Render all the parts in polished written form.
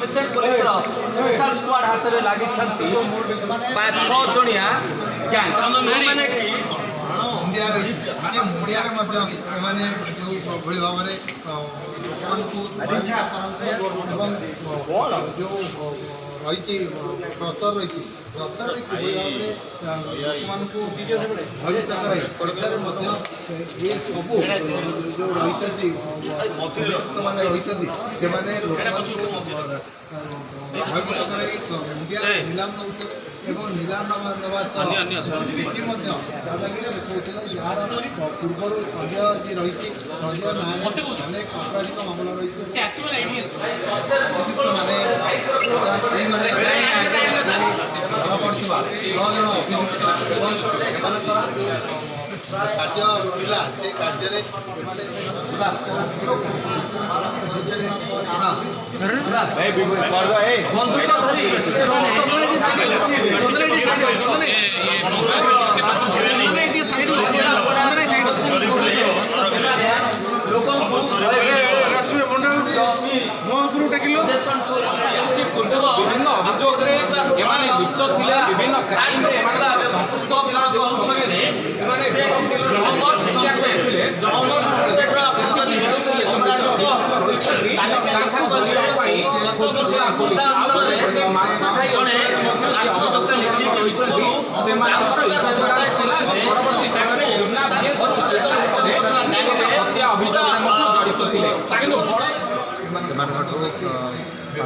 present police special squad हाथ में लगी 6 जणिया गैंग माने कि मुड़िया मैंने जो भाई भाव में जो रही प्रसर रही प्रसर लोक भयभीत कराई सरकार ये सब जो रही मैंने रही से लोक भयभीत कराई मीडिया निलाम नौते एवं निलाम नवा नीति दादागिरी देखा यार पूर्वर अन्य जी रही अनेक आपराधिक मामला रही धरा पड़ा 9 जन अभियुक्त कार्य मिला से कार्य विभिन्न क्राइम संपुष्ट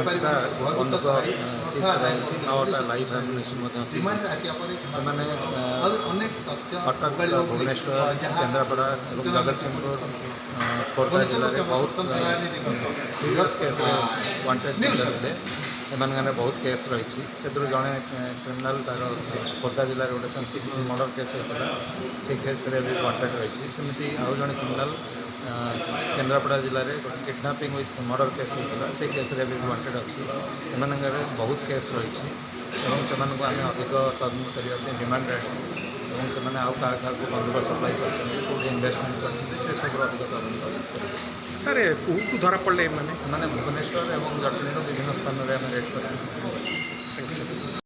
पाँचटा बंधुक सीज कराई 9टा लाइव एम्युनिशन कटक भुवनेश्वर केन्द्रापड़ा और जगतसिंहपुर खोर्धा जिले में बहुत सीरियस केस वांटेड थे एम बहुत केस रही से जड़े क्रिमिनाल तार खोर्धा जिले में गोटे सेंसिटिव मर्डर केस होता से केस भी वांटेड रही सेमती आउ जड़े क्रिमिनाल केन्द्रापड़ा जिले में गोटे किडनैपिंग विथ मर्डर केस होता से केस भी वांटेड अच्छी एम बहुत केस रही से आम अधिक तदंत करने डिमांड और से आउ क्या बंधुक सप्लाई कर इन्वेस्टमेंट कर सब अधिक तदंत सर कौटू धरा पड़े मैंने भुवनेश्वर और जटनी विभिन्न स्थान में रेड कर